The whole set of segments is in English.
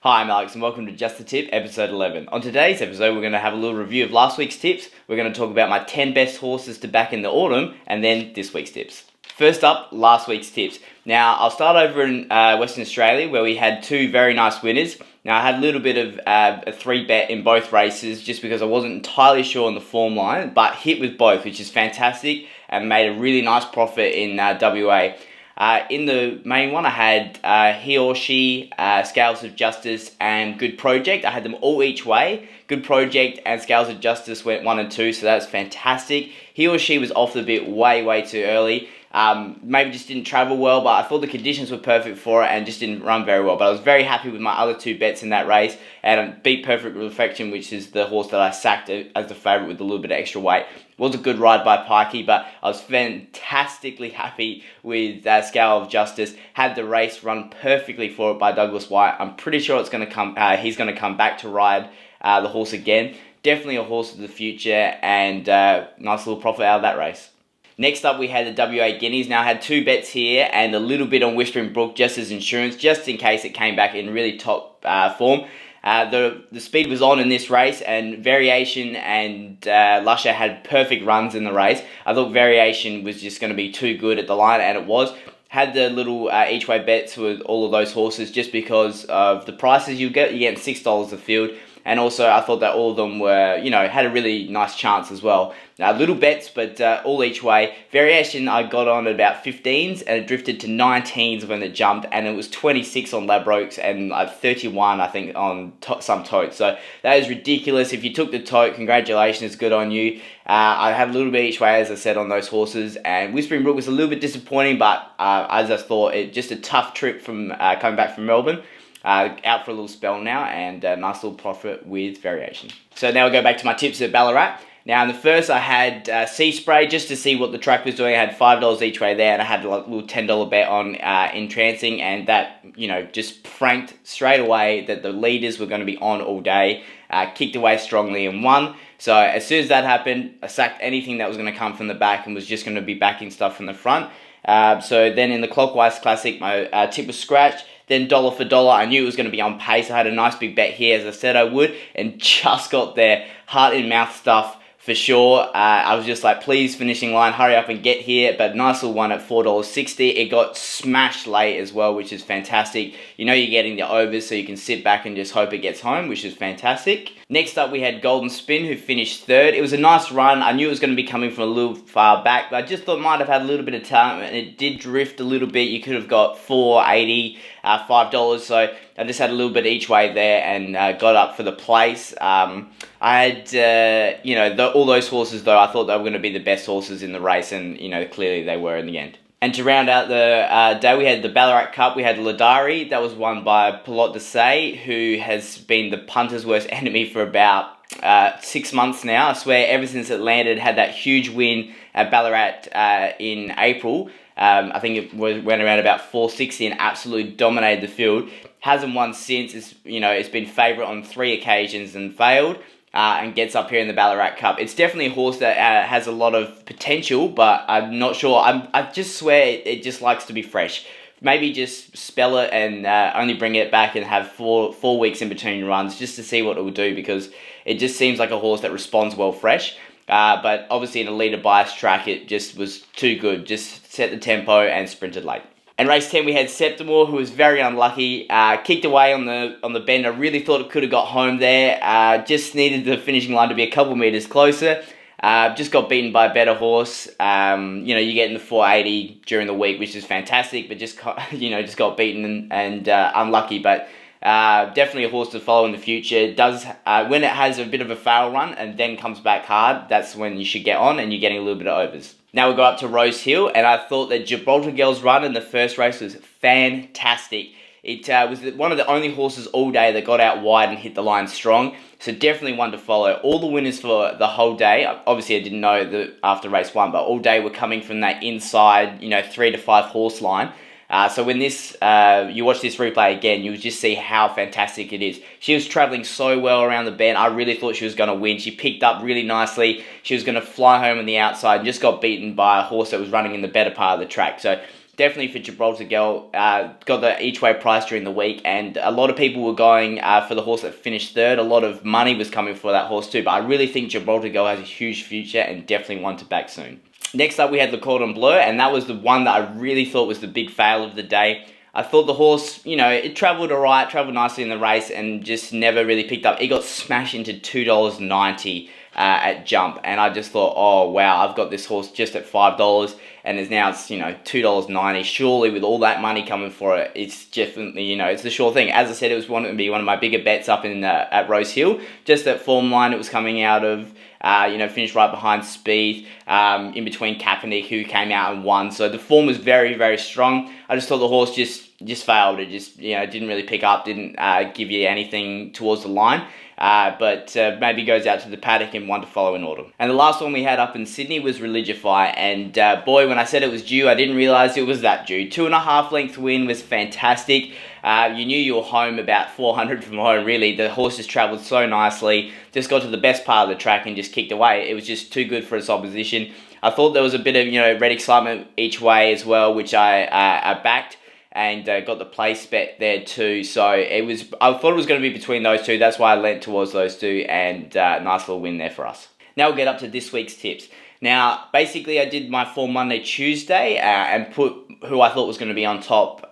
Hi, I'm Alex and welcome to Just the Tip, episode 11. On today's episode, we're going to have a little review of last week's tips. We're going to talk about my 10 best horses to back in the autumn, and then this week's tips. First up, last week's tips. Now, I'll start over in Western Australia, where we had two very nice winners. Now, I had a little bit of a 3-bet in both races, just because I wasn't entirely sure on the form line, but hit with both, which is fantastic, and made a really nice profit in WA. In the main one, I had He or She, Scales of Justice, and Good Project. I had them all each way. Good Project and Scales of Justice went 1 and 2, so that's fantastic. He or She was off the bit way too early. Maybe just didn't travel well, but I thought the conditions were perfect for it and just didn't run very well. But I was very happy with my other 2 bets in that race, and I beat Perfect Reflection, which is the horse that I sacked as the favourite with a little bit of extra weight. It was a good ride by Pikey, but I was fantastically happy with Scale of Justice. Had the race run perfectly for it by Douglas White. I'm pretty sure it's going to come. He's going to come back to ride the horse again. Definitely a horse of the future, and nice little profit out of that race. Next up, we had the WA Guineas. Now, I had 2 bets here and a little bit on Whispering Brook just as insurance, just in case it came back in really top form. The speed was on in this race, and Variation and Lusher had perfect runs in the race. I thought Variation was just going to be too good at the line, and it was. Had the little each way bets with all of those horses just because of the prices you get. You're getting $6 a field. And also, I thought that all of them were, had a really nice chance as well. Little bets, but all each way. Variation, I got on at about 15s, and it drifted to 19s when it jumped, and it was 26 on Ladbrokes, and 31, I think, on some totes. So that is ridiculous. If you took the tote, congratulations, good on you. I had a little bit each way, as I said, on those horses, and Whispering Brook was a little bit disappointing, but as I thought, just a tough trip from coming back from Melbourne. Out for a little spell now, and a nice little profit with Variation. So now we'll go back to my tips at Ballarat. Now in the first, I had Sea Spray just to see what the track was doing. I had $5 each way there, and I had a little $10 bet on Entrancing, and that just franked straight away that the leaders were going to be on all day. Kicked away strongly and won. So as soon as that happened, I sacked anything that was going to come from the back and was just going to be backing stuff from the front. So then in the Clockwise Classic, my tip was Scratch. Then dollar for dollar, I knew it was going to be on pace. I had a nice big bet here, as I said I would, and just got there. Heart in mouth stuff for sure. I was just like, please, finishing line, hurry up and get here. But nice little one at $4.60. It got smashed late as well, which is fantastic. You're getting the overs, so you can sit back and just hope it gets home, which is fantastic. Next up, we had Golden Spin, who finished 3rd. It was a nice run. I knew it was going to be coming from a little far back, but I just thought it might have had a little bit of talent, and it did drift a little bit. You could have got $4.80, $5, so I just had a little bit each way there and got up for the place. I had, all those horses, though, I thought they were going to be the best horses in the race, and, clearly they were in the end. And to round out the day, we had the Ballarat Cup. We had Ladari. That was won by Pilot de Say, who has been the punter's worst enemy for about 6 months now. I swear, ever since it landed, had that huge win at Ballarat in April. I think it went around about 460 and absolutely dominated the field. Hasn't won since. It's been favourite on 3 occasions and failed. And gets up here in the Ballarat Cup. It's definitely a horse that has a lot of potential, but I'm not sure. I just swear it just likes to be fresh. Maybe just spell it and only bring it back and have four weeks in between runs just to see what it will do, because it just seems like a horse that responds well fresh. But obviously in a leader bias track, it just was too good. Just set the tempo and sprinted late. And race 10, we had Septimore, who was very unlucky. Kicked away on the bend. I really thought it could have got home there. Just needed the finishing line to be a couple metres closer. Just got beaten by a better horse. You get in the 480 during the week, which is fantastic, but just got beaten and unlucky. But definitely a horse to follow in the future. It does when it has a bit of a fail run and then comes back hard, that's when you should get on, and you're getting a little bit of overs. Now we'll go up to Rosehill, and I thought that Gibraltar Girl's run in the first race was fantastic. It was one of the only horses all day that got out wide and hit the line strong, so definitely one to follow. All the winners for the whole day, obviously I didn't know after race 1, but all day were coming from that inside, 3 to 5 horse line. So when you watch this replay again, you'll just see how fantastic it is. She was travelling so well around the bend. I really thought she was going to win. She picked up really nicely. She was going to fly home on the outside and just got beaten by a horse that was running in the better part of the track. So definitely for Gibraltar Girl. Got the each way price during the week, and a lot of people were going for the horse that finished third. A lot of money was coming for that horse too, but I really think Gibraltar Girl has a huge future and definitely one to back soon. Next up, we had the Cordon Bleu, and that was the one that I really thought was the big fail of the day. I thought the horse, it travelled alright, travelled nicely in the race, and just never really picked up. It got smashed into $2.90 at jump, and I just thought, oh wow, I've got this horse just at $5, and it's $2.90. Surely, with all that money coming for it, it's definitely, it's the sure thing. As I said, it was wanting to be one of my bigger bets up in at Rosehill. Just that form line it was coming out of. Finished right behind Speed, in between Kaepernick, who came out and won. So the form was very, very strong. I just thought the horse just failed. It just, didn't really pick up, didn't give you anything towards the line. But maybe goes out to the paddock and one to follow in autumn. And the last one we had up in Sydney was Religify. And boy, when I said it was due, I didn't realise it was that due. 2.5 length win was fantastic. You knew you were home about 400 from home, really. The horse just travelled so nicely, just got to the best part of the track and just kicked away. It was just too good for its opposition. I thought there was a bit of, red excitement each way as well, which I backed and got the place bet there too. So I thought it was going to be between those two. That's why I leant towards those two, and nice little win there for us. Now we'll get up to this week's tips. Now, basically, I did my form Monday, Tuesday, and put who I thought was going to be on top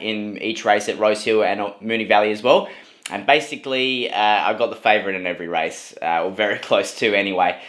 in each race at Rosehill and Moonee Valley as well. And basically, I got the favourite in every race, or very close to anyway.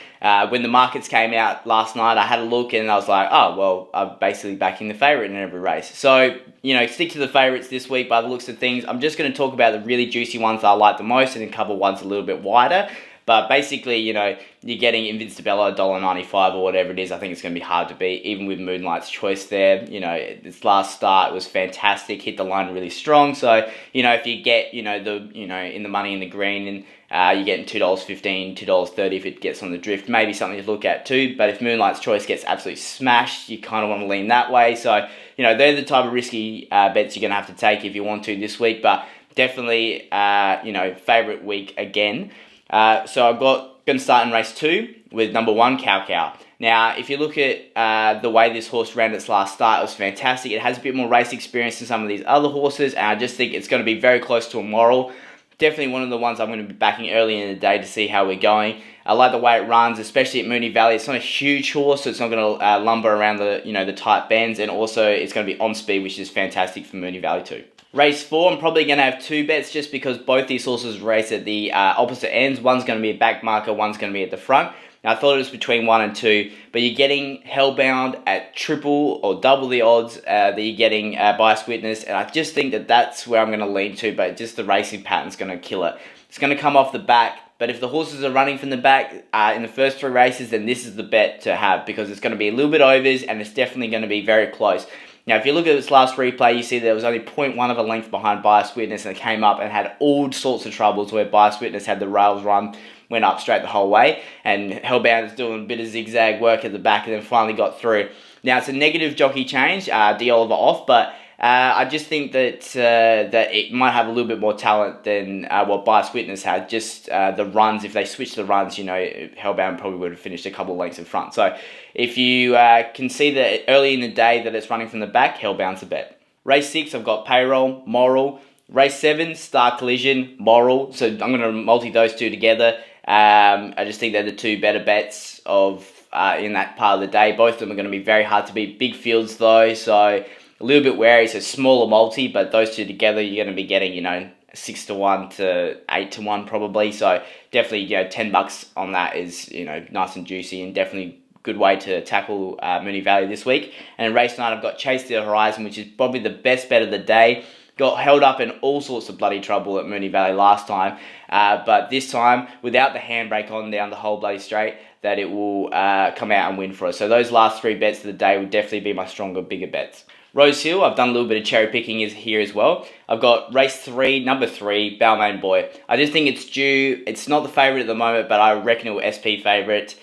When the markets came out last night, I had a look and I was like, oh, well, I'm basically backing the favourite in every race. So, stick to the favourites this week by the looks of things. I'm just going to talk about the really juicy ones that I like the most and a couple ones a little bit wider. But basically, you're getting Invincibella $1.95 or whatever it is. I think it's going to be hard to beat, even with Moonlight's Choice there. This last start was fantastic, hit the line really strong. So, if you get, in the money in the green, and you're getting $2.15, $2.30 if it gets on the drift, maybe something to look at too. But if Moonlight's Choice gets absolutely smashed, you kind of want to lean that way. So, they're the type of risky bets you're going to have to take if you want to this week. But definitely, favourite week again. So I'm going to start in race 2 with number 1, Cau Cau. Now, if you look at the way this horse ran its last start, it was fantastic. It has a bit more race experience than some of these other horses, and I just think it's going to be very close to a moral. Definitely one of the ones I'm going to be backing early in the day to see how we're going. I like the way it runs, especially at Moonee Valley. It's not a huge horse, so it's not going to lumber around the tight bends, and also it's going to be on speed, which is fantastic for Moonee Valley too. Race 4, I'm probably going to have 2 bets just because both these horses race at the opposite ends. One's going to be a back marker, one's going to be at the front. Now, I thought it was between 1 and 2, but you're getting Hellbound at triple or double the odds that you're getting Bias Witness, and I just think that that's where I'm going to lean to, but just the racing pattern's going to kill it. It's going to come off the back, but if the horses are running from the back in the first 3 races, then this is the bet to have because it's going to be a little bit overs and it's definitely going to be very close. Now, if you look at this last replay, you see there was only 0.1 of a length behind Bias Witness, and it came up and had all sorts of troubles where Bias Witness had the rails run, went up straight the whole way, and Hellbound is doing a bit of zigzag work at the back and then finally got through. Now, it's a negative jockey change, D. Oliver off, but I just think that that it might have a little bit more talent than what Bias Witness had. Just the runs, if they switch the runs, Hellbound probably would have finished a couple of lengths in front. So if you can see that early in the day that it's running from the back, Hellbound's a bet. Race 6, I've got Payroll, Moral. Race 7, Star Collision, Moral. So I'm going to multi those two together. I just think they're the 2 better bets of in that part of the day. Both of them are going to be very hard to beat. Big fields though, so a little bit wary. So smaller multi, but those two together, you're going to be getting 6 to 1 to 8 to 1 probably. So definitely, $10 on that is nice and juicy, and definitely good way to tackle Moonee Valley this week. And in race 9, I've got Chase the Horizon, which is probably the best bet of the day. Got held up in all sorts of bloody trouble at Moonee Valley last time, but this time, without the handbrake on down the whole bloody straight, that it will come out and win for us. So those last 3 bets of the day would definitely be my stronger, bigger bets. Rosehill, I've done a little bit of cherry picking here as well. I've got race 3, number 3, Balmain Boy. I just think it's due. It's not the favourite at the moment, but I reckon it will SP favourite.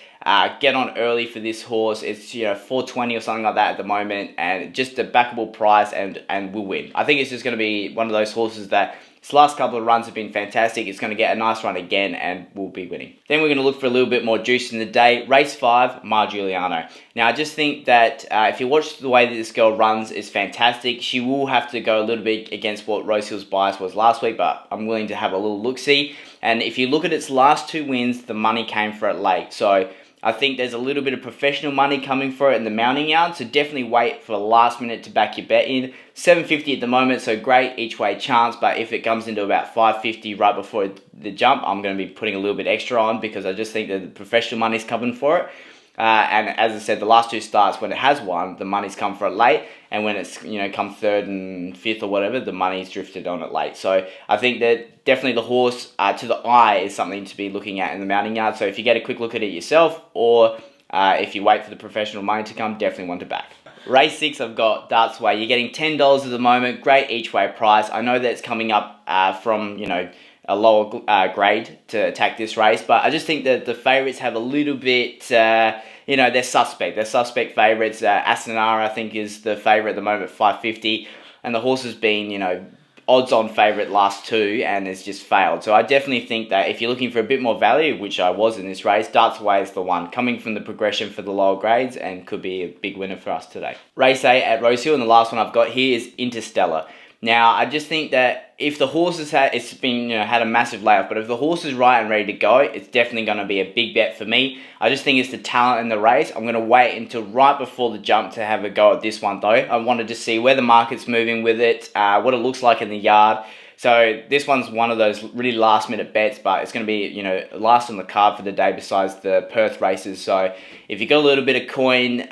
Get on early for this horse. It's $4.20 or something like that at the moment, and just a backable price and will win. I think it's just going to be one of those horses that Its last couple of runs have been fantastic. It's going to get a nice run again and we'll be winning. Then we're going to look for a little bit more juice in the day. Race 5, Mar Giuliano. Now, I just think that if you watch the way that this girl runs, it's fantastic. She will have to go a little bit against what Rosehill's bias was last week, but I'm willing to have a little look-see. And if you look at its last 2 wins, the money came for it late. So I think there's a little bit of professional money coming for it in the mounting yard, so definitely wait for the last minute to back your bet in. $7.50 at the moment, so great each way chance, but if it comes into about $5.50 right before the jump, I'm going to be putting a little bit extra on because I just think that the professional money's coming for it. And as I said, the last 2 starts, when it has won, the money's come for it late, and when it's, you know, come 3rd and 5th or whatever, the money's drifted on it late. So I think that definitely the horse to the eye is something to be looking at in the mounting yard. So if you get a quick look at it yourself, or if you wait for the professional money to come, definitely one to back. Race 6, I've got Darts Way. You're getting $10 at the moment, great each way price. I know that it's coming up from, you know, a lower grade to attack this race, but I just think that the favourites have a little bit, you know, they're suspect. They're suspect favourites. Asanara, I think, is the favourite at the moment, $5.50, and the horse has been, you know, odds-on favourite last 2 and has just failed. So I definitely think that if you're looking for a bit more value, which I was in this race, Darts Away is the one, coming from the progression for the lower grades and could be a big winner for us today. Race 8 at Rosehill, and the last one I've got here is Interstellar. Now, I just think that if the horse has had, it's been, you know, had a massive layoff, but if the horse is right and ready to go, it's definitely going to be a big bet for me. I just think it's the talent in the race. I'm going to wait until right before the jump to have a go at this one, though. I wanted to see where the market's moving with it, what it looks like in the yard. So this one's one of those really last minute bets, but it's going to be, you know, last on the card for the day besides the Perth races. So if you got a little bit of coin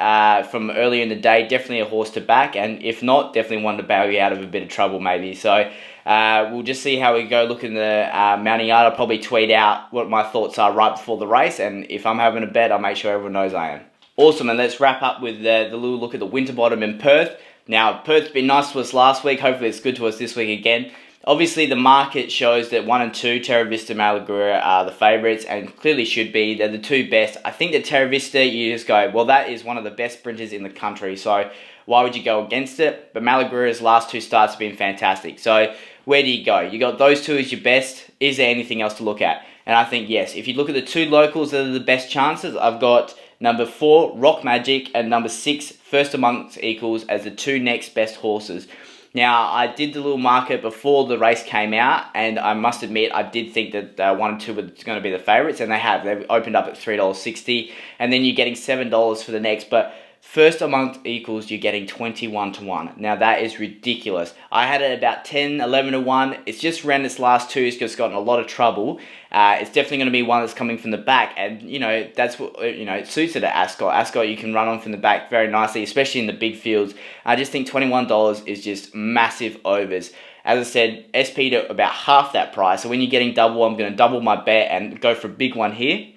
from earlier in the day, definitely a horse to back. And if not, definitely one to bail you out of a bit of trouble maybe. So we'll just see how we go look in the mounting yard. I'll probably tweet out what my thoughts are right before the race. And if I'm having a bet, I'll make sure everyone knows I am. Awesome, and let's wrap up with the little look at the Winterbottom in Perth. Now, Perth's been nice to us last week. Hopefully it's good to us this week again. Obviously, the market shows that 1 and 2, Terra Vista, Malagrua, are the favourites and clearly should be. They're the 2 best. I think that Terra Vista, you just go, well, that is one of the best sprinters in the country, so why would you go against it? But Malagrua's last 2 starts have been fantastic. So where do you go? You got those 2 as your best. Is there anything else to look at? And I think, yes, if you look at the 2 locals that are the best chances, I've got number 4, Rock Magic, and number 6, First Amongst Equals, as the 2 next best horses. Now, I did the little market before the race came out, and I must admit, I did think that 1 and 2 were going to be the favourites, and they have. They've opened up at $3.60, and then you're getting $7 for the next, but First Amongst Equals, you're getting 21 to 1. Now, that is ridiculous. I had it about 10, 11 to 1. It's just ran its last 2. It's just gotten a lot of trouble. It's definitely going to be one that's coming from the back. And, you know, that's what, you know, it suits it at Ascot. Ascot, you can run on from the back very nicely, especially in the big fields. I just think $21 is just massive overs. As I said, SP to about half that price. So when you're getting double, I'm going to double my bet and go for a big one here.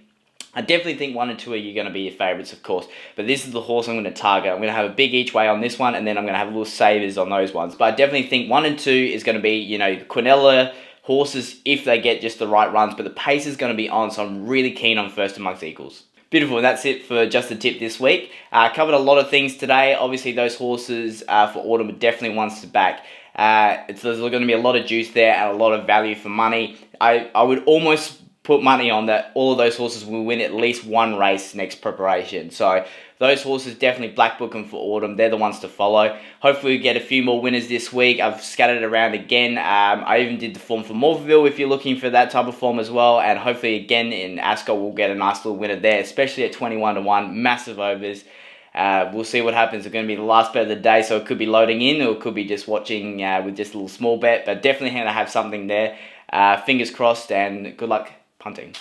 I definitely think 1 and 2 are going to be your favourites, of course. But this is the horse I'm going to target. I'm going to have a big each way on this one, and then I'm going to have little savers on those ones. But I definitely think 1 and 2 is going to be, you know, Quinella horses if they get just the right runs. But the pace is going to be on, so I'm really keen on First Amongst Equals. Beautiful, and that's it for Just the Tip this week. Covered a lot of things today. Obviously, those horses for autumn are definitely ones to back. There's going to be a lot of juice there and a lot of value for money. I would almost put money on that all of those horses will win at least 1 race next preparation. So those horses definitely black book them for autumn. They're the ones to follow. Hopefully we get a few more winners this week. I've scattered it around again. I even did the form for Morpheville if you're looking for that type of form as well. And hopefully again in Ascot we'll get a nice little winner there, especially at 21 to 1. Massive overs. We'll see what happens. It's going to be the last bet of the day, so it could be loading in or it could be just watching with just a little small bet. But definitely going to have something there. Fingers crossed and good luck punting.